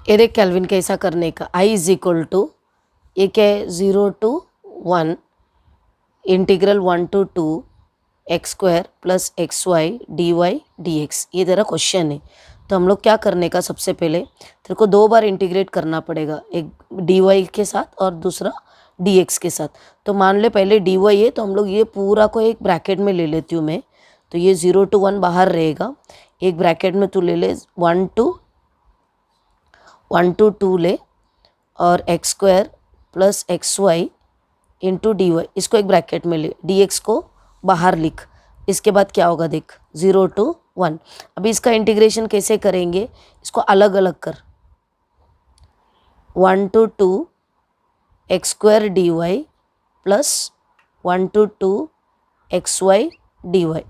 ये देख कैल्विन कैसा करने का, i इज इक्वल टू ये क्या है 0 to 1 integral 1 to 2 x square plus x y d y d x, ये तेरा क्वेश्चन है। तो हम लोग क्या करने का, सबसे पहले तेरे को 2 बार इंटीग्रेट करना पड़ेगा, एक डी वाई के साथ और दूसरा डी एक्स के साथ। तो मान ले पहले डी वाई है तो हम लोग ये पूरा को एक ब्रैकेट में ले लेती हूँ मैं, तो ये 0 to 1 बाहर रहेगा, एक ब्रैकेट में तू ले ले 1 to 2 ले और x square plus x y into d y, इसको एक ब्रैकेट में ले, डी एक्स को बाहर लिख। इसके बाद क्या होगा देख 0 to 1। अभी इसका इंटीग्रेशन कैसे करेंगे, इसको अलग अलग कर, 1 to 2 x square d y plus 1 to 2 x y d y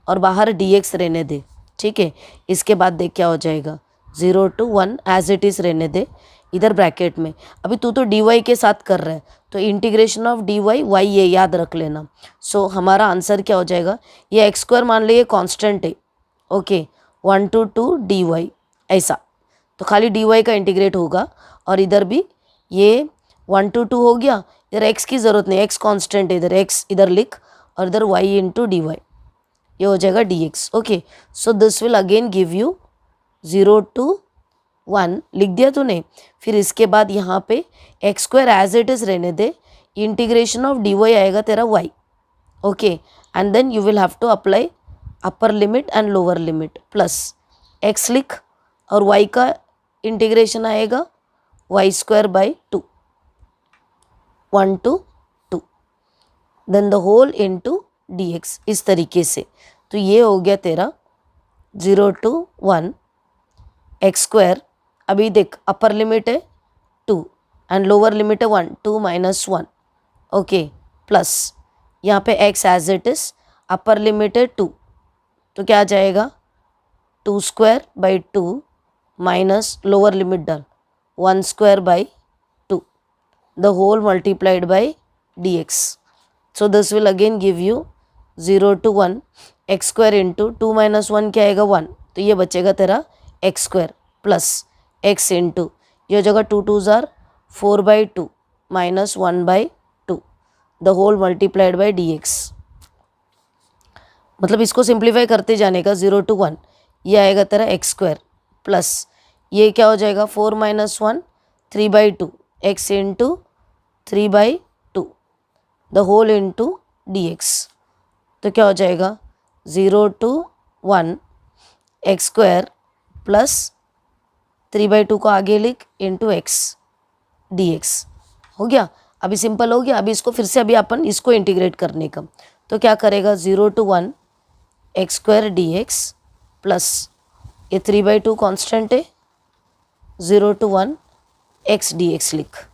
और बाहर डी एक्स रहने दे, ठीक है। इसके बाद देख क्या हो जाएगा 0 to 1 एज इट इज़ रहने दे इधर ब्रैकेट में। अभी तू तो डी वाई के साथ कर रहा है तो integration of d y y ये याद रख लेना। सो हमारा आंसर क्या हो जाएगा, ये एक्स स्क्वायर मान लीजिए कांस्टेंट है, ओके 1 to 2 डी वाई ऐसा, तो खाली डी वाई का इंटीग्रेट होगा और इधर भी ये 1 to 2 हो गया, इधर एक्स की ज़रूरत नहीं, एक्स कांस्टेंट है, इधर एक्स इधर लिख और इधर वाई इंटू डी वाई, ये हो जाएगा D x, okay. So this will again give you 0 to 1 लिख दिया तूने। फिर इसके बाद यहाँ पे x square as it is रहने दे, इंटीग्रेशन ऑफ डी वाई आएगा तेरा y, okay. And then you will have to apply upper limit and lower limit, plus x लिख और वाई का इंटीग्रेशन आएगा y square by 2, 1 to 2, then the whole into d x, इस तरीके से। तो ये हो गया तेरा 0 to 1 एक्स स्क्वायर। अभी देख अपर लिमिट है 2 एंड लोअर लिमिट है 1, 2 minus 1, ओके, प्लस यहाँ पे x as it is, upper limit है 2, तो क्या आ जाएगा 2 square by 2 minus lower limit डाल 1 square by 2, the whole multiplied by d x. So this will again give you 0 to 1 x square into 2 minus 1 क्या आएगा 1, तो ये बचेगा तेरा x square plus x into ये हो जाएगा 2 2s are 4/2 minus 1/2, the whole multiplied by d x. मतलब इसको सिंप्लीफाई करते जाने का 0 to 1, ये आएगा तेरा एक्स स्क्वायर प्लस ये क्या हो जाएगा 4 minus 1 3/2 x into 3/2, the whole into d x. तो क्या हो जाएगा 0 to 1 एक्स स्क्वायर प्लस 3/2 को आगे लिख इंटू एक्स डी एक्स, हो गया। अभी सिंपल हो गया। अभी इसको फिर से अभी अपन इसको इंटीग्रेट करने का, तो क्या करेगा 0 to 1 x square d x plus ये 3/2 कांस्टेंट है 0 to 1 एक्स डी एक्स लिख।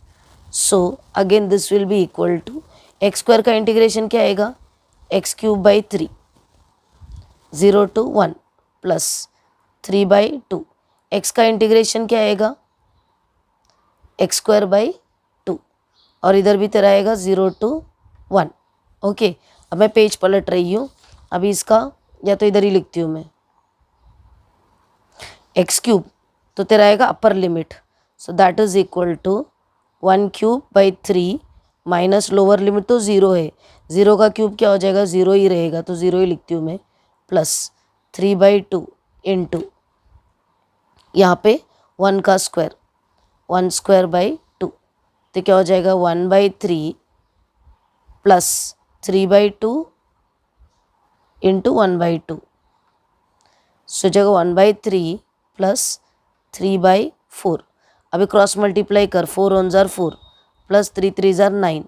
So again this will be equal to x square का इंटीग्रेशन क्या आएगा x cube by 3, 0 to 1 plus 3/2, x का इंटीग्रेशन क्या आएगा एक्स स्क्वायर बाई 2 और इधर भी तेरा आएगा 0 to 1, ओके। अब मैं पेज पलट रही हूँ, अभी इसका या तो इधर ही लिखती हूँ मैं, एक्स क्यूब तो तेरा आएगा upper limit, so that is equal to 1 cube by 3 minus lower limit तो 0 है, 0 का क्यूब क्या हो जाएगा 0 ही रहेगा, तो 0 ही लिखती हूँ मैं, प्लस 3/2 इंटू यहाँ पे 1 का स्क्वायर 1 स्क्वायर बाई 2, तो क्या हो जाएगा 1/3 प्लस 3/2 इंटू 1/2, सो जगह 1/3 प्लस 3/4। अभी क्रॉस मल्टीप्लाई कर, 4 1s are 4 plus 3 3s are 9,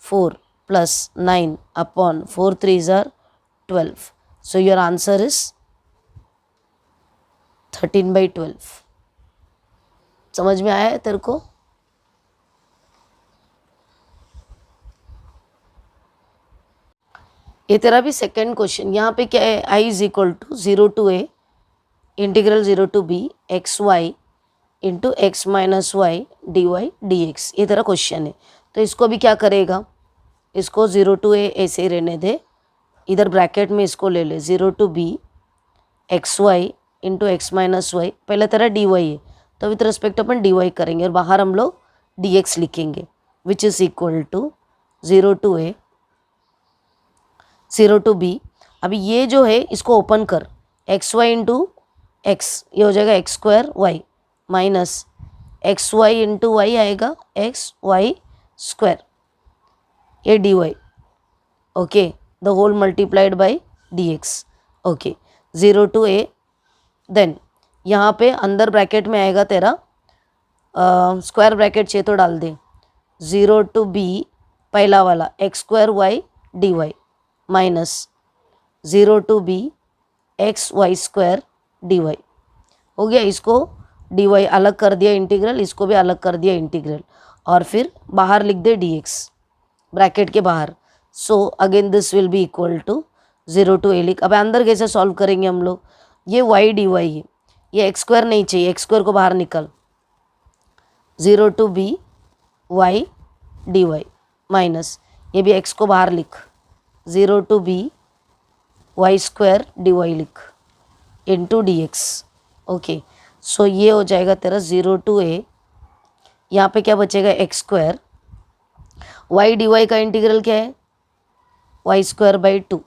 4 plus 9 upon 4 3s are 12, so your answer is 13/12। समझ में आया है तेरे को? ये तेरा भी सेकंड क्वेश्चन। यहाँ पे क्या है, i is equal to 0 to a integral 0 to b x y into x minus y d y d x, ये तेरा क्वेश्चन है। तो इसको भी क्या करेगा, इसको 0 to a ऐसे ही रहने दे, इधर ब्रैकेट में इसको ले ले 0 to b x y into x minus y, पहले तेरा डी वाई है तो विथ रिस्पेक्ट अपन डी वाई करेंगे और बाहर हम लोग डी एक्स लिखेंगे, which is equal to 0 to a 0 to b। अभी ये जो है इसको ओपन कर, एक्स वाई इंटू एक्स, ये हो जाएगा x square y minus x y into y आएगा एक्स वाई स्क्वायर, ये d y, okay, the whole multiplied by d x, okay, 0 to a। Then यहाँ पे अंदर ब्रैकेट में आएगा तेरा स्क्वायर ब्रैकेट चाहिए तो डाल दे, 0 to b पहला वाला x square y d y minus 0 to b x y square d y, हो गया। इसको डी वाई अलग कर दिया इंटीग्रल, इसको भी अलग कर दिया इंटीग्रल, और फिर बाहर लिख दे डी एक्स ब्रैकेट के बाहर। So again this will be equal to 0 to a लिख। अब अंदर कैसे सॉल्व करेंगे हम लोग, ये वाई डी वाई है, ये एक्स स्क्वायर नहीं चाहिए, एक्स स्क्वायर को बाहर निकल, 0 to b y d y minus ये भी एक्स को बाहर लिख, 0 to b y square d y लिख into d x, okay. So ये हो जाएगा तेरा 0 to a, यहाँ पे क्या बचेगा x square, y d y का इंटीग्रल क्या है y square by 2,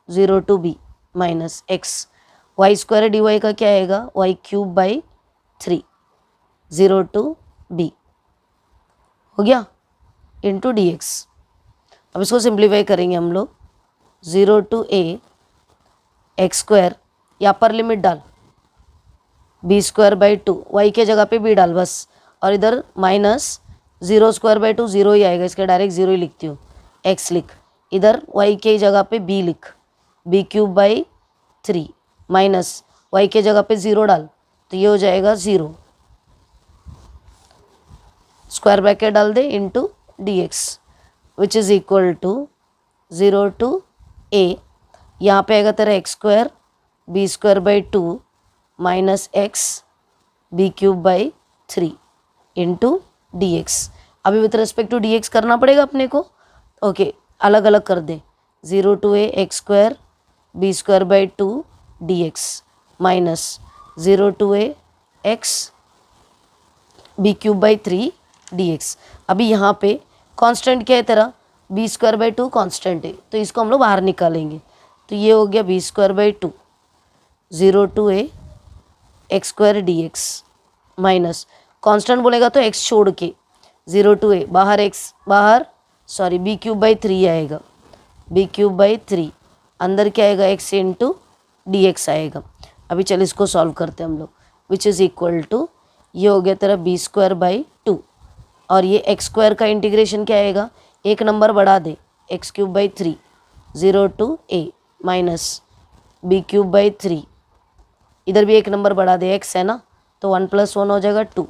0 to b minus x, y square d y का क्या आएगा y cube by 3, 0 to b, हो गया, इंटू डी एक्स। अब इसको सिंप्लीफाई करेंगे हम लोग, 0 to a एक्स स्क्वायर, या अपर लिमिट डाल बी स्क्वायर बाई 2, वाई के जगह पे बी डाल बस, और इधर माइनस 0 स्क्वायर बाई 2 0 ही आएगा, इसके डायरेक्ट 0 ही लिखती हूँ, एक्स लिख, इधर वाई के जगह पे बी लिख, b cube by 3 minus y के जगह पे 0 डाल, तो ये हो जाएगा 0, स्क्वायर ब्रैकेट डाल दे into d x, which is equal to 0 to a, यहाँ पे आएगा तेरा x square b square by 2 minus x b cube by 3 into d x. अभी with respect to d x करना पड़ेगा अपने को, ओके, अलग अलग कर दे, 0 to a x square b square by 2 d x minus 0 to a x b cube by 3 d x. अभी यहाँ पे कांस्टेंट क्या है तेरा बी स्क्वायर बाई 2 कांस्टेंट है, तो इसको हम लोग बाहर निकालेंगे, तो ये हो गया b square by 2, 0 to a x square d x minus constant बोलेगा तो एक्स छोड़ के 0 to a बाहर एक्स बाहर, सॉरी बी क्यूब बाई 3 आएगा, बी क्यूब बाई 3 अंदर क्या आएगा एक्स इंटू डी एक्स आएगा। अभी चल इसको सॉल्व करते हैं हम लोग, विच इज़ इक्वल टू, ये हो गया तेरा बी स्क्वायर बाई 2, और ये एक्स स्क्वायर का इंटीग्रेशन क्या आएगा, एक नंबर बढ़ा दे, x cube by 3, 0 to a minus b cube by 3, इधर भी एक नंबर बढ़ा दे, एक्स है ना, तो 1 + 1 हो जाएगा 2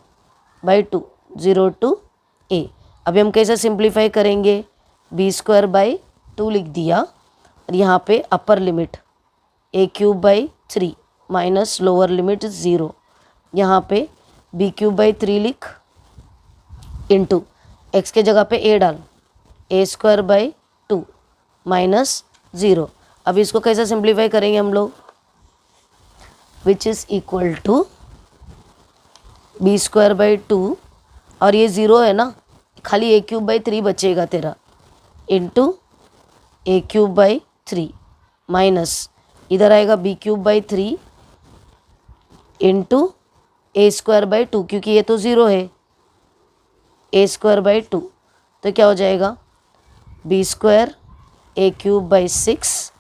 बाई 2, 0 to a। अभी हम कैसे सिंप्लीफाई करेंगे, बी स्क्वायर बाई 2 लिख दिया, और यहाँ पे upper limit A cube by 3 minus lower limit 0, यहाँ पे बी क्यूब बाई 3 लिख इंटू एक्स के जगह पे ए डाल, ए स्क्वायर बाई 2 माइनस 0। अब इसको कैसे सिंप्लीफाई करेंगे हम लोग, which is equal to b square by 2, और ये 0 है ना, खाली ए क्यूब बाई 3 बचेगा तेरा, इंटू ए क्यूब बाई 3 माइनस इधर आएगा b cube by 3 into a square by 2, क्योंकि ये तो 0 है, ए स्क्वायर बाई 2, तो क्या हो जाएगा b square a cube by 6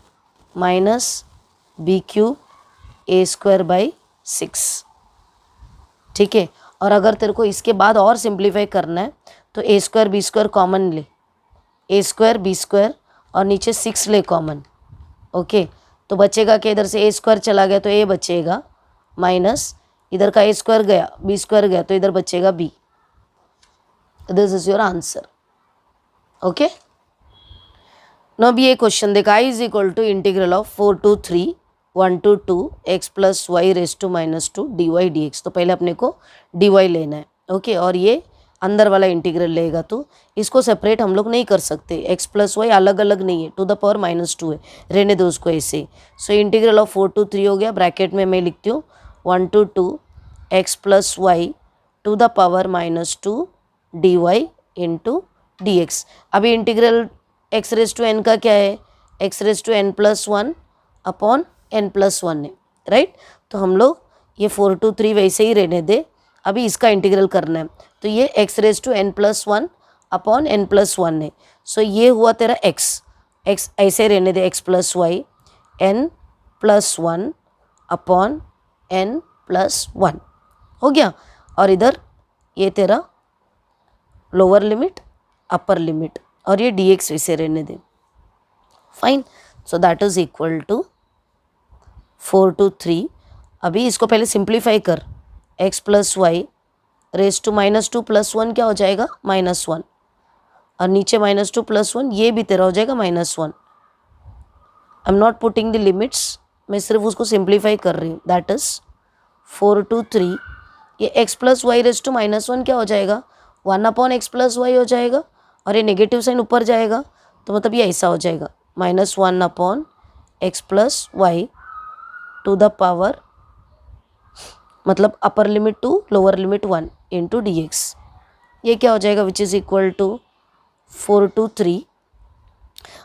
minus b cube a square by 6, ठीक है। और अगर तेरे को इसके बाद और सिंप्लीफाई करना है तो ए स्क्वायर बी स्क्वायर कॉमन ले, ए स्क्वायर बी स्क्वायर और नीचे 6 ले कॉमन, ओके। तो बचेगा कि इधर से ए स्क्वायर चला गया तो ए बचेगा माइनस इधर का ए स्क्वायर गया बी स्क्वायर गया तो इधर बचेगा b. This is your answer, okay. Now भी ये क्वेश्चन देखा, I is equal to integral of 4 to 3 1 to 2 x plus y raise to -2 d y d x. तो पहले अपने को डी वाई लेना है, ओके। और ये अंदर वाला इंटीग्रल लेगा तो इसको सेपरेट हम लोग नहीं कर सकते, x प्लस वाई अलग अलग नहीं है, टू द पावर -2 है, रहने दो उसको ऐसे। सो इंटीग्रल ऑफ 4 to 3 हो गया, ब्रैकेट में मैं लिखती हूँ 1 to 2 x plus y to the power -2 dy into dx। अभी integral x raise to n का क्या है, x raise to n+1 upon n+1 है, राइट। तो हम लोग ये 4 to 3 वैसे ही रहने दे, अभी इसका इंटीग्रल करना है। तो ये x raise to n+1 upon n+1 है। सो ये हुआ तेरा x ऐसे रहने दे, x + y n+1 upon n+1 हो गया। और इधर ये तेरा लोअर लिमिट अपर लिमिट, और ये dx वैसे रहने दे, fine. So that is equal to 4 to 3। अभी इसको पहले सिंप्लीफाई कर, x + y रेज टू -2 + 1 क्या हो जाएगा, -1, और नीचे -2 + 1 ये भी तेरा हो जाएगा -1। I am not putting the limits, मैं सिर्फ उसको सिंप्लीफाई कर रही हूँ। दैट इज 4 to 3, ये x + y रेज टू -1 क्या हो जाएगा, 1/x + y हो जाएगा, और ये नेगेटिव साइन ऊपर जाएगा, तो मतलब ये ऐसा हो जाएगा -1/x + y to the power, मतलब upper limit 2 lower limit 1 into dx। ये क्या हो जाएगा, which is equal to 4 to 3।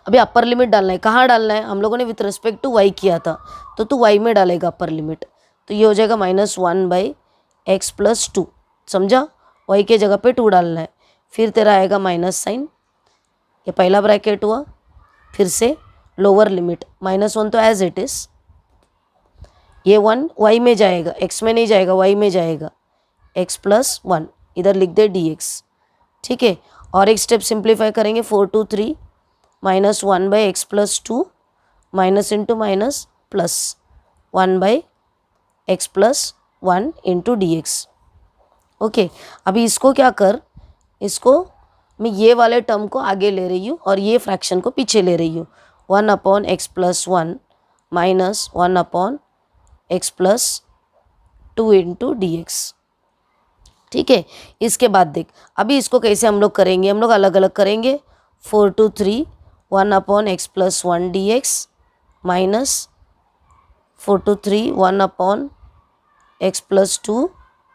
अभी अपर लिमिट डालना है, कहाँ डालना है, हम लोगों ने विथ रिस्पेक्ट टू y किया था, तो तू y में डालेगा अपर लिमिट। तो ये हो जाएगा -1/x + 2, समझा, y के जगह पे 2 डालना है। फिर तेरा आएगा माइनस साइन, ये पहला ब्रैकेट हुआ, फिर से लोअर लिमिट -1 तो एज इट इज़, ये 1 y में जाएगा, x में नहीं जाएगा, y में जाएगा, x + 1 इधर लिख दे dx, ठीक है। और एक स्टेप सिंप्लीफाई करेंगे, 4 to 3 -1/x + 2 minus into minus plus 1/x + 1 into dx। Okay, अभी इसको क्या कर, इसको मैं ये वाले टर्म को आगे ले रही हूँ और ये फ्रैक्शन को पीछे ले रही हूँ। 1/x + 1 minus 1/x + 2 into dx, ठीक है। इसके बाद देख, अभी इसको कैसे हम लोग करेंगे, हम लोग अलग अलग करेंगे। 4 to 3 1/x + 1 dx minus 4 to 3 1/x + 2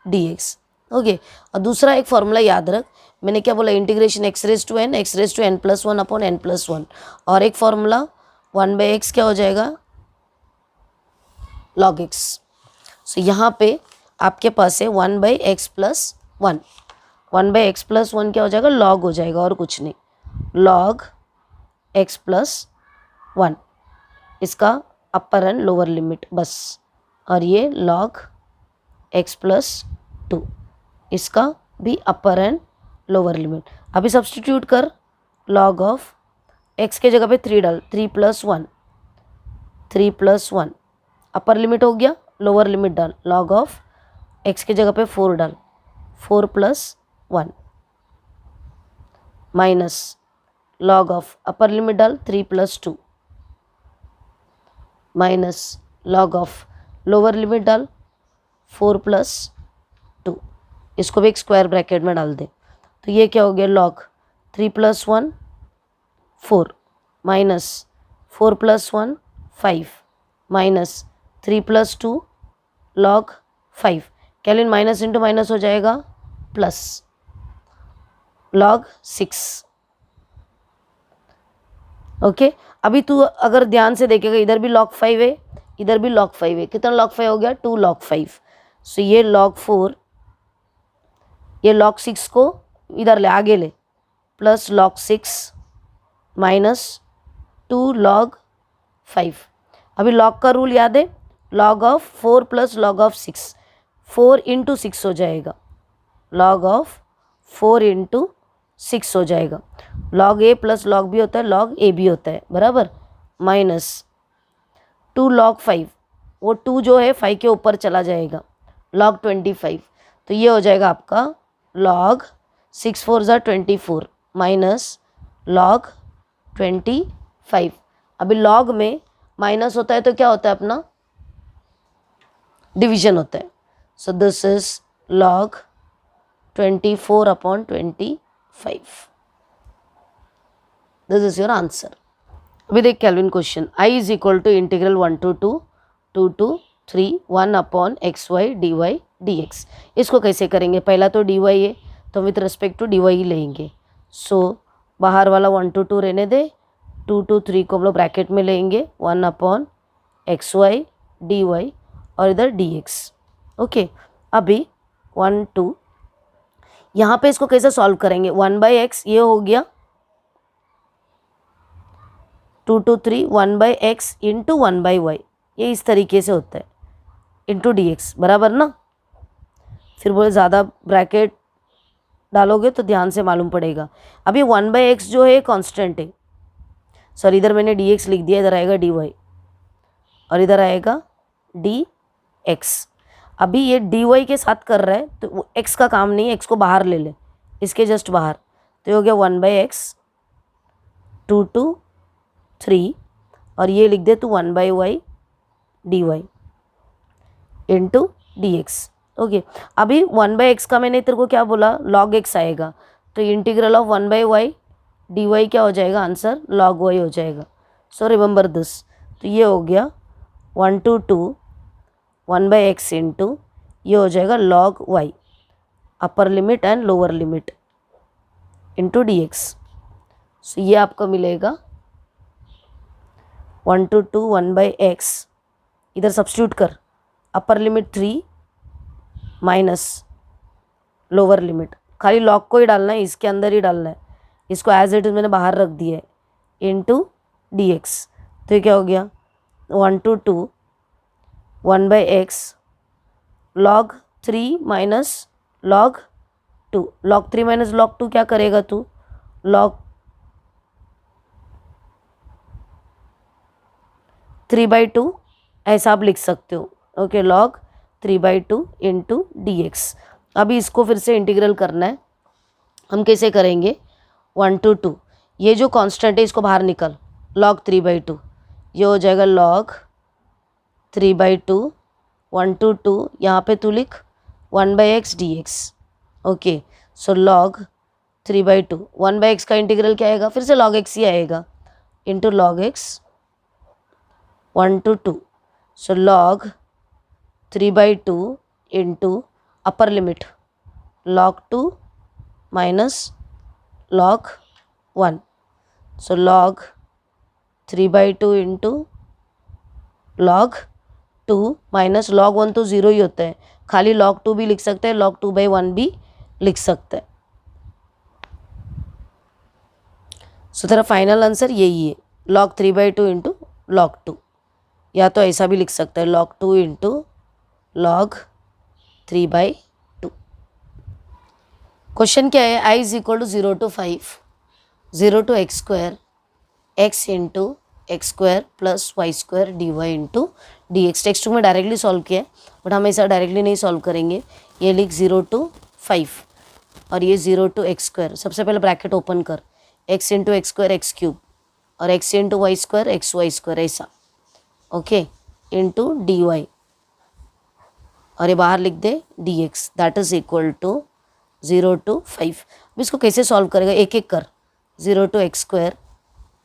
dx, okay. और दूसरा एक फॉर्मूला याद रख, मैंने क्या बोला, integration x raise to n+1 upon n+1, और एक फॉर्मूला 1/x क्या हो जाएगा, log x। सो यहाँ पे आपके पास है 1/x + 1, 1/x + 1 क्या हो जाएगा, log हो जाएगा और कुछ नहीं, log x + 1, इसका अपर एंड लोअर लिमिट बस, और ये log x + 2, इसका भी अपर एंड लोअर लिमिट। अभी सब्सटीट्यूट कर, log ऑफ x के जगह पे 3 डाल, 3 + 1, 3 + 1 अपर लिमिट हो गया, लोअर लिमिट डाल, log ऑफ x के जगह पे 4 डाल, 4 + 1 minus log of upper limit डाल 3 + 2 minus log of lower limit डाल 4 + 2, इसको भी एक स्क्वायर ब्रैकेट में डाल दे। तो ये क्या हो गया, log 3 + 1 4 minus 4 + 1 5 minus 3 + 2 log 5, Kaelin minus into minus हो जाएगा प्लस log 6, ओके। अभी तू अगर ध्यान से देखेगा, इधर भी log 5 है, इधर भी log 5 है, कितना log 5 हो गया, 2 log 5। सो ये log 4, ये log 6 को इधर ले, आगे ले, प्लस log 6 माइनस 2 log 5। अभी log का रूल याद है, log ऑफ 4 + log ऑफ 6, 4 × 6 हो जाएगा, log ऑफ 4 × 6 हो जाएगा। log a + log b होता है, log a b होता है, बराबर, माइनस 2 log 5, वो 2 जो है 5 के ऊपर चला जाएगा, log 25। तो ये हो जाएगा आपका log 6 4 = 24 माइनस log 25। अभी log में माइनस होता है तो क्या होता है अपना, डिवीजन होता है। So this is log 24/25, this is your answer. अभी देख kelvin question, I = (1 to 2 2 to 3 1/xy dy dx। इसको कैसे करेंगे, पहला तो dy है तो विथ रिस्पेक्ट टू dy ही लेंगे। सो बाहर वाला 1 to 2 रहने दे, 2 to 3 को हम लोग ब्रैकेट में लेंगे, 1/xy dy और इधर dx। ओके, अभी 1 2 यहाँ पे इसको कैसे सॉल्व करेंगे, 1/x ये हो गया, 2 to 3 1/x इंटू 1/y, ये इस तरीके से होता है, इंटू dx बराबर ना। फिर बोले ज़्यादा ब्रैकेट डालोगे तो ध्यान से मालूम पड़ेगा। अभी 1/x जो है कांस्टेंट है, सॉरी इधर मैंने dx लिख दिया, इधर आएगा dy और इधर आएगा dx। अभी ये dy के साथ कर रहा है तो x का काम नहीं है, x को बाहर ले ले, इसके जस्ट बाहर, तो ये हो गया 1/x 2 to 3 और ये लिख दे तो 1/y dy into dx। Okay, अभी 1/x का मैंने तेरे को क्या बोला, log x आएगा, तो इंटीग्रल ऑफ 1/y dy क्या हो जाएगा, आंसर log y हो जाएगा। सो रिमेंबर दिस, तो ये हो गया 1 to 2 1/x इंटू ये हो जाएगा log y, upper limit and lower limit into dx। सो ये आपको मिलेगा 1 to 2 1/x, इधर सब्स्टिट्यूट कर, upper limit 3 minus lower limit, खाली लॉग को ही डालना है, इसके अंदर ही डालना है, इसको एज इट इज मैंने बाहर रख दिया है, इंटू dx। तो ये क्या हो गया 1 to 2 1/x log 3 minus log 2, log 3 minus log 2 क्या करेगा तू, log 3/2 ऐसा आप लिख सकते हो। Okay, log 3/2 into dx। अभी इसको फिर से इंटीग्रल करना है, हम कैसे करेंगे, 1 to 2 ये जो कांस्टेंट है इसको बाहर निकल, log 3/2 ये हो जाएगा log 3/2 1 to 2 यहाँ पे तू लिख 1/x dx। ओके, सो log 3/2 1/x का इंटीग्रल क्या आएगा, फिर से log x ही आएगा, into log x 1 to 2, so log 3/2 into upper limit log 2 minus log 1, so log 3/2 into log 2 minus log 1 तो 0 ही होता है, खाली log 2 भी लिख सकते हैं, log 2/1 भी लिख सकते हैं। सो तेरा फाइनल आंसर यही है, log 3/2 इंटू log 2, या तो ऐसा भी लिख सकते हैं log 2 इंटू log 3/2। क्वेश्चन क्या है, i = 0 to 5 0 to x square x into x square plus y square dy into dx। Text book में डायरेक्टली सॉल्व किया है बट हम ऐसा डायरेक्टली नहीं सॉल्व करेंगे, ये लिख 0 to 5 और ये 0 to x square, सबसे पहले ब्रैकेट ओपन कर, x into x square x cube और x into y square x y square ऐसा, ओके, इंटू डी वाई और ये बाहर लिख दे dx, that is equal to 0 to 5। अब इसको कैसे सॉल्व करेगा, एक एक कर, 0 to x square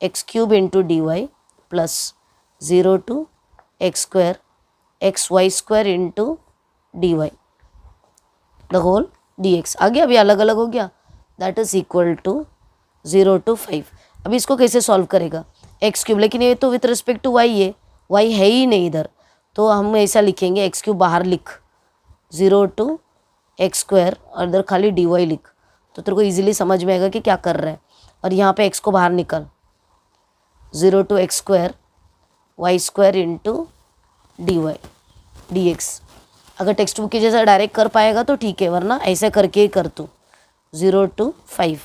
x cube into d y plus 0 to x square x y square into d y the whole dx। आ गया, अभी अलग अलग हो गया, that is equal to 0 to 5। अभी इसको कैसे सॉल्व करेगा, एक्स क्यूब, लेकिन ये तो विथ रिस्पेक्ट टू वाई है, वाई है ही नहीं इधर, तो हम ऐसा लिखेंगे एक्स क्यूब बाहर लिख, 0 to x square और इधर खाली dy लिख, तो तेरे को इजीली समझ में आएगा कि क्या कर रहा है। और यहाँ पे x को बाहर निकल, 0 to x square y square into dy dx। अगर टेक्स्ट बुक की जैसा डायरेक्ट कर पाएगा तो ठीक है, वरना ऐसे करके ही कर तू, 0 to 5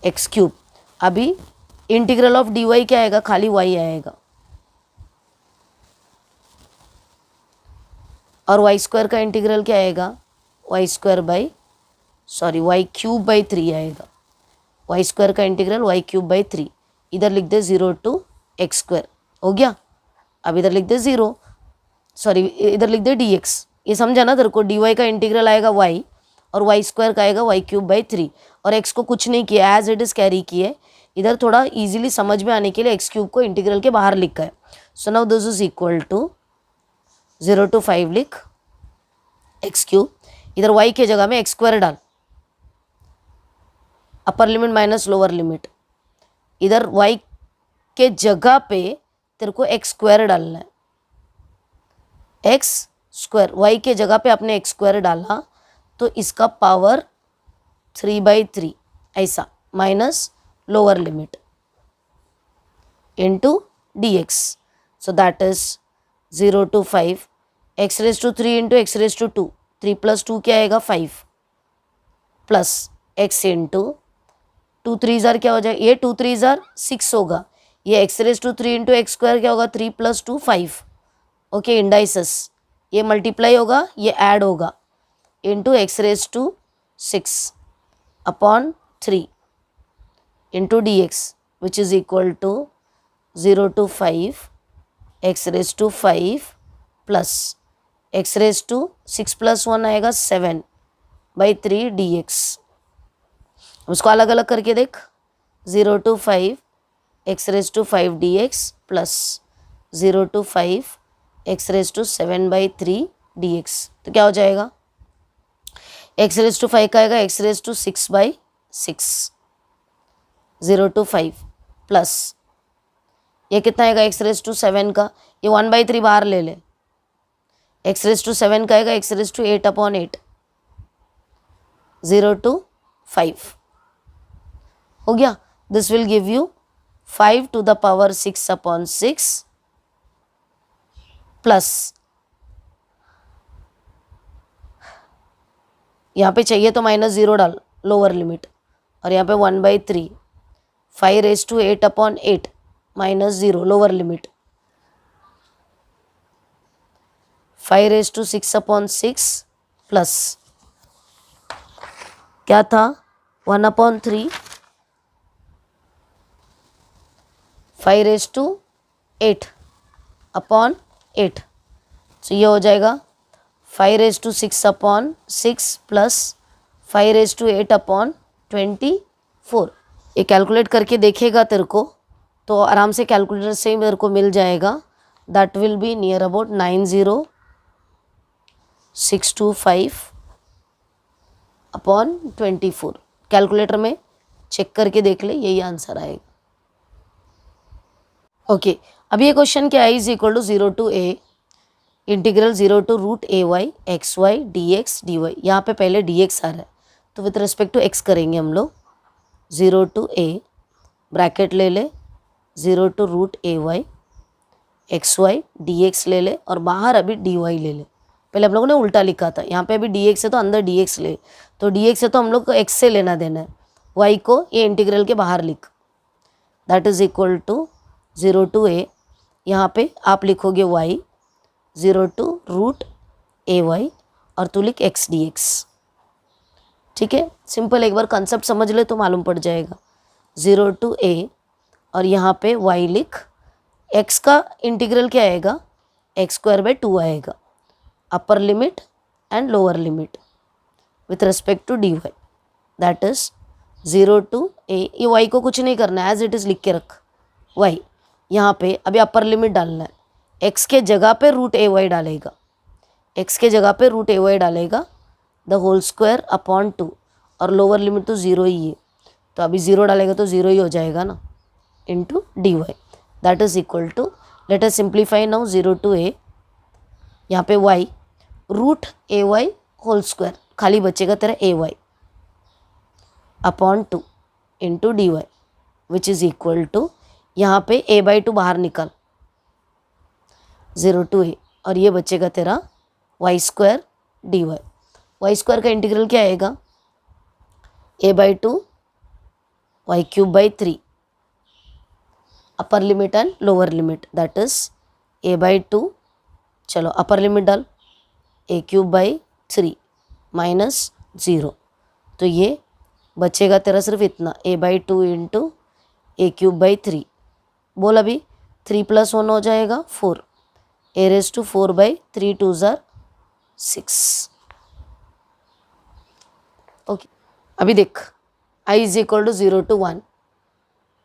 एक्स क्यूब। अभी इंटीग्रल ऑफ dy क्या आएगा, खाली y आएगा, और वाई स्क्वायर का इंटीग्रल क्या आएगा, वाई क्यूब बाई 3 आएगा, वाई स्क्वायर का इंटीग्रल वाई क्यूब बाई 3। इधर लिख दे 0 to x स्क्वायर, हो गया। अब इधर लिख दे इधर लिख दे dx, ये समझा ना तेरे को, dy का इंटीग्रल आएगा y और वाई स्क्वायर का आएगा वाई क्यूब बाई 3, और x को कुछ नहीं किया, एज इट इज कैरी किए। इधर थोड़ा इजीली समझ में आने के लिए x क्यूब को इंटीग्रल के बाहर लिखा है। So now this is equal to 0 to 5 लिख, एक्स क्यूब, इधर वाई के जगह में एक्स स्क्वायर डाल, अपर लिमिट माइनस लोअर लिमिट, इधर वाई के जगह पे तेरे को एक्स स्क्वायर डालना है, एक्स स्क्वायर, वाई के जगह पे आपने एक्स स्क्वायर डाला तो इसका पावर 3/3 ऐसा minus lower limit into dx. So that is 0 to 5 x raised to 3 into x raised to 2. 3 plus 2 क्या आएगा 5 प्लस x into 2 3 क्या हो जाएगा, ये 2 3 6 होगा, ये x raised to 3 into x square क्या होगा 3 plus 2 5. ओके, इंडाइसेस ये मल्टीप्लाई होगा, ये ऐड होगा into x raised to 6 upon 3 into dx which is equal to 0 to 5 x raised to 5 plus x raised to 6 plus 1 आएगा 7/3 dx. उसको अलग अलग करके देख, 0 to 5 x raised to 5 dx plus 0 to 5 x raised to 7/3 dx. तो क्या हो जाएगा, x raised to 5 का आएगा x raised to 6/6, 0 to 5 plus ये कितना आएगा x raised to 7 का, ये 1/3 बाहर ले ले, x raised to 7 का आएगा x raised to 8/8, 0 to 5 हो गया. This will give you 5 to the power 6/6 plus यहाँ पे चाहिए तो -0 डाल लोअर लिमिट, और यहाँ पे 1/3, 5 raised to 8/8 -0 lower limit, 5 raised to 6/6 plus क्या था 1/3, 5 raised to 8/8. तो ये हो जाएगा 5 raised to 6/6 plus 5 raised to 8/24. ये कैलकुलेट करके देखेगा तेरे को तो आराम से कैलकुलेटर से ही मेरे को मिल जाएगा. That will be near about 90625/24. Calculator में चेक करके देख ले, यही आंसर आएगा. ओके, अब ये क्वेश्चन क्या है, is equal to 0 to a integral 0 to √ay xy dx dy. यहाँ पे पहले dx आ रहा है तो विथ रिस्पेक्ट टू x करेंगे हम लोग. 0 to a ब्रैकेट ले ले, 0 to √ay xy dx ले ले, और बाहर अभी dy ले ले. पहले हम लोगों ने उल्टा लिखा था, यहाँ पे अभी dx है तो अंदर dx ले, तो dx है तो हम लोग को x से लेना देना है, y को ये इंटीग्रल के बाहर लिख. That is equal to 0 to a, यहाँ पे आप लिखोगे y, 0 to √ay और तू लिख x dx. ठीक है, सिंपल, एक बार कंसेप्ट समझ ले तो मालूम पड़ जाएगा. 0 to a और यहाँ पे y लिख, x का इंटीग्रल क्या आएगा x²/2 आएगा, upper limit and lower limit with respect to dy. That is 0 to a, ये y को कुछ नहीं करना है, एज इट इज़ लिख के रख. y यहाँ पे अभी अपर लिमिट डालना है, x के जगह पे √ay डालेगा, x के जगह पे √ay डालेगा, द होल स्क्वायर अपॉन 2, और लोअर लिमिट तो 0 ही है, तो अभी 0 डालेगा तो 0 ही हो जाएगा ना, into dy. That is equal to, let us simplify now 0 to a, यहाँ पे y √ay होल स्क्वायर, खाली बचेगा तेरा ay upon 2 into dy which is equal to, यहाँ पे a/2 बाहर निकाल, 0 to a, और ये बचेगा तेरा y² dy. y² का इंटीग्रल क्या आएगा, a/2 y³ 3, upper limit and lower limit. That is a/2, चलो अपर लिमिट डाल, a³ 3 -0, तो ये बचेगा तेरा सिर्फ इतना, a/2 इंटू a³ 3. बोल अभी 3 + 1 हो जाएगा 4, a⁴/3 2s are 6. ओके, अभी देख, i is equal to 0 to 1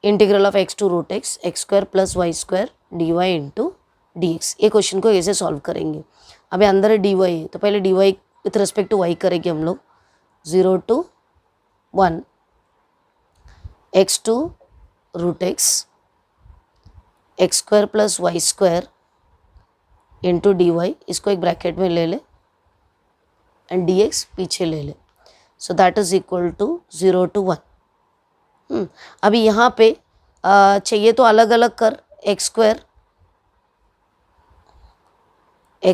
integral of x to √x x² + y² dy into dx. ये क्वेश्चन को ऐसे सॉल्व करेंगे. अभी अंदर dy है तो पहले dy with respect to y करेंगे हम लोग, 0 to 1 x2 root x x square plus y square into d y, इसको एक ब्रैकेट में ले ले एंड डी एक्स पीछे ले ले, so that is equal to 0 to 1। अभी यहाँ पे चाहिए तो अलग अलग कर, x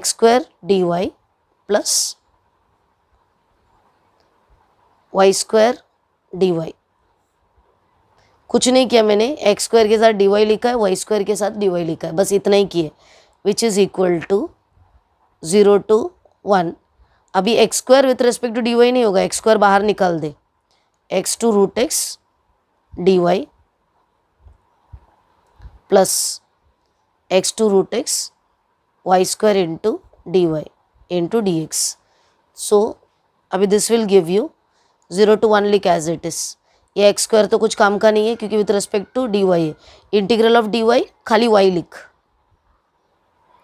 square d y plus y square d y. कुछ नहीं किया मैंने, एक्स स्क्वायर के साथ डी वाई लिखा है, वाई स्क्वायर के साथ डी वाई लिखा है, बस इतना ही किए, which is equal to 0 to 1। अभी x square with respect to d y नहीं होगा, एक्स स्क्वायर बाहर निकाल दे, x2 root x d y plus x2 root x y square into d y into d x. So अभी this will give you 0 to 1 लिख as it is. ये x square तो कुछ काम का नहीं है क्योंकि with respect to d y है, इंटीग्रल ऑफ डी वाई खाली वाई लिख,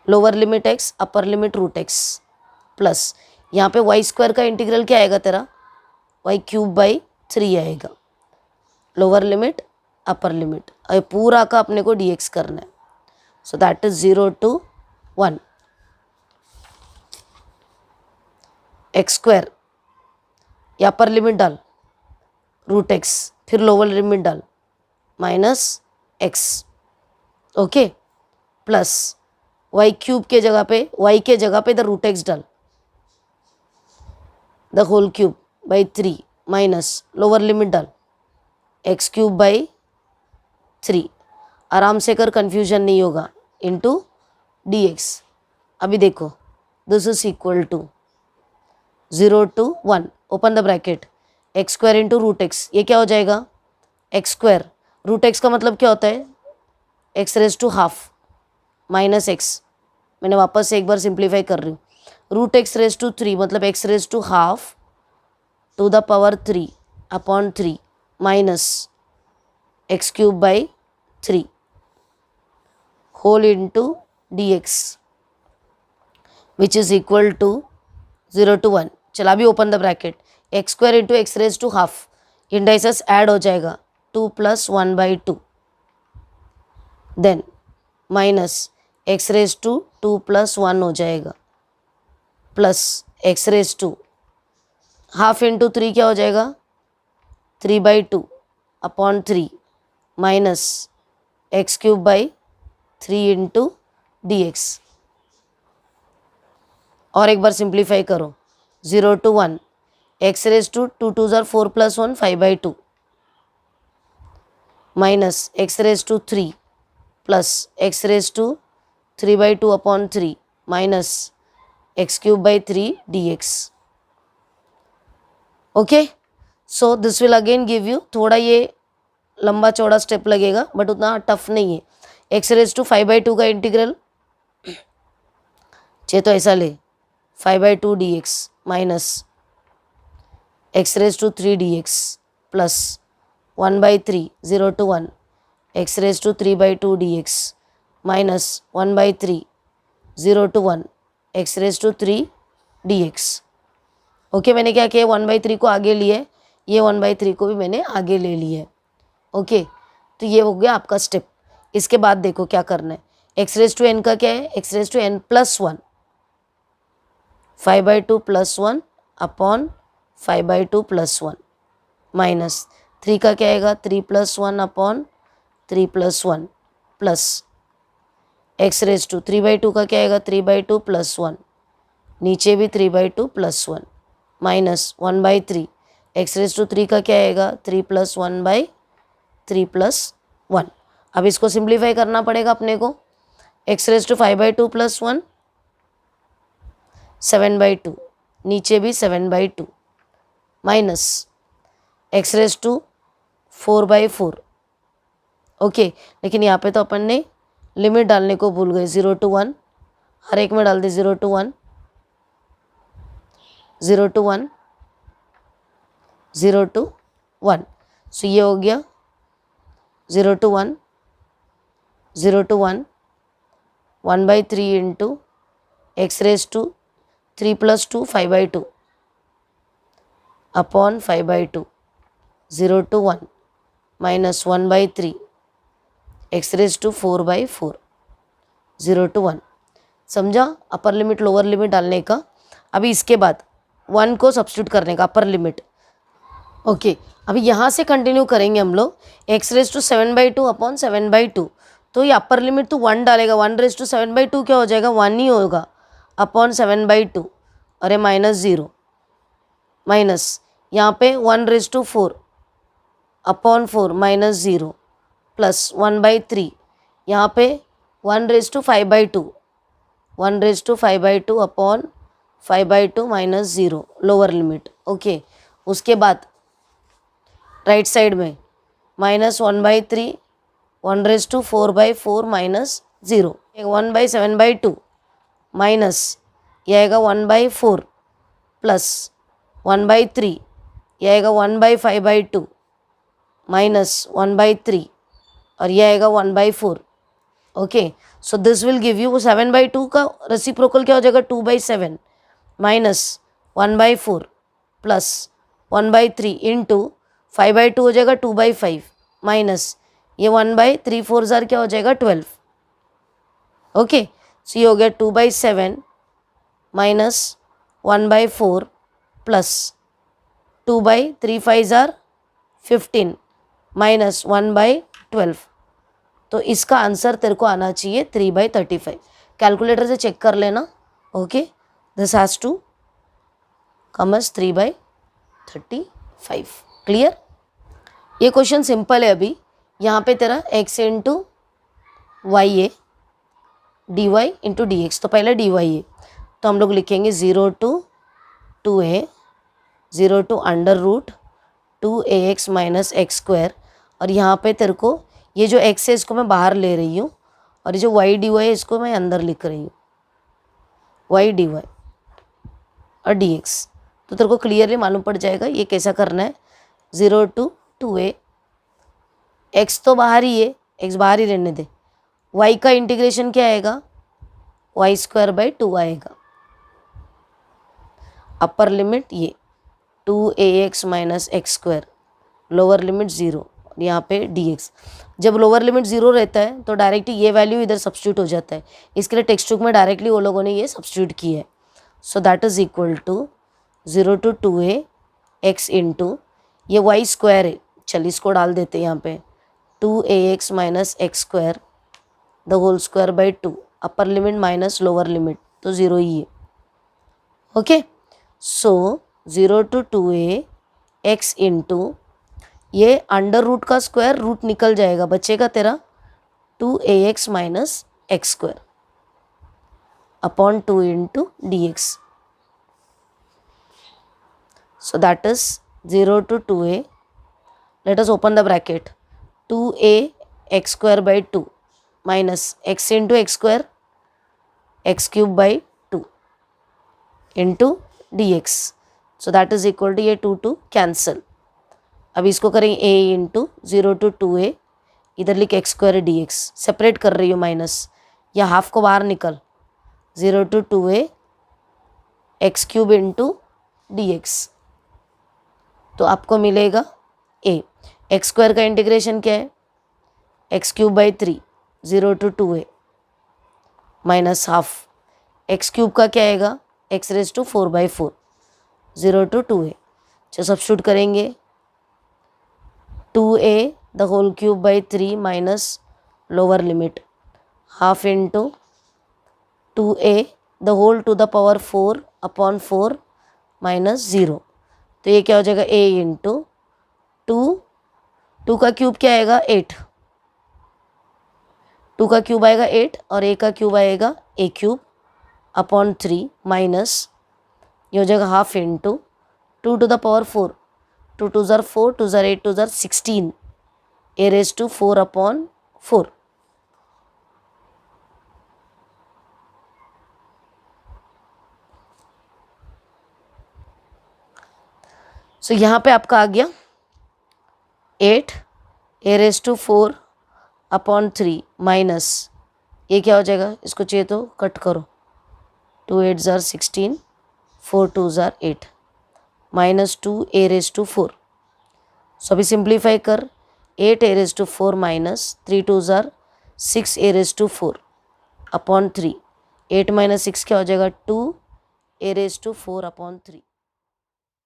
lower limit x upper limit root x plus यहाँ पे वाई स्क्वायर का इंटीग्रल क्या आएगा तेरा, वाई क्यूब बाई 3 आएगा, लोअर लिमिट अपर लिमिट, और पूरा का अपने को डी एक्स करना है, so that is 0 to 1 x square, या अपर लिमिट डाल रूट एक्स, फिर लोअर लिमिट डाल minus x, okay, plus y cube के जगह पे, वाई के जगह पे द रूट एक्स डाल, the whole cube by 3 minus lower limit डाल एक्स क्यूब बाई 3, आराम से कर, कंफ्यूजन नहीं होगा, इंटू डी एक्स। अभी देखो this is equal to 0 to 1, open the bracket, x square into root x, ये क्या हो जाएगा, एक्स स्क्वायर, रूट एक्स का मतलब क्या होता है, x raise to half minus x, मैंने वापस से एक बार सिंप्लीफाई कर रही हूँ, रूट एक्स रेज टू 3 मतलब x raise to half to the power 3 upon 3 minus x cube by 3 whole into d x which is equal to 0 to 1। चला भी open the bracket, x square into x raise to half, indices add हो जाएगा 2 + 1/2, then minus x raise to 2 + 1 हो जाएगा, plus x raise to half into 3 क्या हो जाएगा 3/2 upon 3 minus x cube by 3 into d x. और एक बार सिंप्लीफाई करो, 0 to 1 x raise to 2 2 = 4 + 1 5/2 minus x raise to 3 plus x raise to 3/2 upon 3 minus x cube by 3 d x. Okay, so this will again give you, थोड़ा ये लंबा चौड़ा step लगेगा but उतना टफ नहीं है। एक्स रेज टू 5/2 का integral चाहिए तो ऐसा ले, 5/2 d x minus x raise to 3 d x plus 1/3 0 to 1 x raise to 3/2 d x minus 1/3 0 to 1 x raise to 3 d x. Okay, मैंने क्या किया, 1/3 को आगे लिए, ये 1/3 को भी मैंने आगे ले लिया है। ओके, तो ये हो गया आपका स्टेप। इसके बाद देखो क्या करना है, एक्स रेज टू एन का क्या है, x raise to n plus 1 5/2 + 1 upon 5/2 + 1 minus 3 का क्या आएगा 3 + 1 upon 3 + 1 plus x raise to 3/2 का क्या आएगा 3/2 + 1, नीचे भी 3/2 + 1 माइनस 1/3 एक्स रेज टू 3 का क्या आएगा 3 + 1/3 + 1। अब इसको सिंप्लीफाई करना पड़ेगा अपने को, एक्स रेज टू 5/2 + 1 7/2, नीचे भी 7/2 minus x raise to 4/4। Okay, लेकिन यहाँ पे तो अपन ने लिमिट डालने को भूल गए, 0 to 1, हर एक में डाल दे 0 to 1 0 to 1 0 to 1। सो ये हो गया 0 to 1 0 to 1 1/3 into x raise to 3 + 2 5/2 upon 5/2 0 to 1 minus 1/3 x raise to 4/4 0 to 1। समझा अपर लिमिट लोअर लिमिट डालने का। अभी इसके बाद 1 को सब्स्टिट्यूट करने का अपर लिमिट। ओके अभी यहाँ से कंटिन्यू करेंगे हम लोग x रेज टू 7/2 अपॉन 7/2। तो ये अपर लिमिट तो 1 डालेगा, 1 रेज टू 7/2 क्या हो जाएगा 1 ही होगा अपॉन 7/2 अरे माइनस 0 माइनस यहाँ पे 1 raise to 4 upon 4 minus 0 plus 1/3 यहाँ पे 1 raise to 5/2 1 raise to 5/2 upon 5/2 minus 0 lower limit. Okay उसके बाद राइट साइड में minus 1/3 1 raise to 4/4 minus 0 1/7/2 minus यह आएगा 1/4 प्लस 1/3 यह आएगा 1/5/2 माइनस 1/3 और यह आएगा 1/4। Okay so this will give you 7/2 का रेसिप्रोकल क्या हो जाएगा 2/7 माइनस 1/4 प्लस 1/3 इंटू 5/2 हो जाएगा 2/5 माइनस ये 1/3 4 जार क्या हो जाएगा 12। ओके सो ये हो गया 2/7 माइनस 1/4 प्लस 2/3 5 जार 15 माइनस 1/12। तो इसका आंसर तेरे को आना चाहिए 3/35। कैलकुलेटर से चेक कर लेना। Okay this has to come as 3/35। Clear. ये क्वेश्चन सिंपल है। अभी यहाँ पे तेरा x इंटू वाई है dy इंटू डी एक्स। तो पहले dy है तो हम लोग लिखेंगे 0 to 2a 0 to under root 2ax minus x square. और यहाँ पे तेरे को ये जो x है इसको मैं बाहर ले रही हूँ और ये जो y dy है इसको मैं अंदर लिख रही हूँ y dy और dx। तो तेरे को क्लियरली मालूम पड़ जाएगा ये कैसा करना है। 0 to 2a x तो बाहर ही है x बाहर ही रहने दे। y का इंटीग्रेशन क्या आएगा y²/2 आएगा। अपर लिमिट ये 2ax minus x square lower limit 0 यहाँ पे dx। जब लोअर लिमिट 0 रहता है तो डायरेक्टली ये वैल्यू इधर सब्स्टिट्यूट हो जाता है। इसके लिए टेक्स्ट बुक में डायरेक्टली वो लोगों ने ये सब्स्टिट्यूट किया है। So that is equal to 0 to 2a x into ये y स्क्वायर है, चल इसको डाल देते हैं यहाँ पे 2ax minus x square the whole square by 2 upper limit minus lower limit तो 0 ही है। Okay so 0 to 2a x into ये अंडर रूट का स्क्वायर रूट निकल जाएगा बचेगा तेरा 2ax minus x square upon 2 into d x. So that is 0 to 2a. Let us open the bracket 2a x square by 2 minus x into x square x cube by 2 into dx. So that is equal to ये 2 cancel। अब इसको करेंगे a into 0 to 2a इधर लिख x square d x separate कर रही हूँ minus या हाफ को बाहर निकल 0 to 2a x cube into d x. तो आपको मिलेगा a एक्स स्क्वायर का इंटीग्रेशन क्या है x cube by 3 0 to 2a minus half x cube का क्या आएगा x raise to 4/4 0 to 2a। चलो सब्स्टिट्यूट करेंगे 2a the whole cube by 3 minus lower limit half into 2a the whole to the power 4 upon 4 minus 0। तो ये क्या हो जाएगा a इंटू 2 का क्यूब क्या आएगा 8 2 का क्यूब आएगा 8 और a का क्यूब आएगा a क्यूब अपॉन 3 माइनस ये हो जाएगा half into 2 to the power 4 2 2 ज़ार 4 2 ज़ार 8 2 ज़ार 16 a raise to 4 upon 4। So यहाँ पे आपका आ गया 8 a raise to 4 upon 3 minus ये क्या हो जाएगा इसको चाहिए तो कट करो 2 8 ज़ार 16 4 2 ज़ार 8 -2a⁴। सो अभी सिंप्लीफाई कर, 8a⁴ माइनस 3 2 ज़ार 6a⁴ अपॉन 3। 8 - 6 क्या हो जाएगा, 2a⁴ अपॉन 3।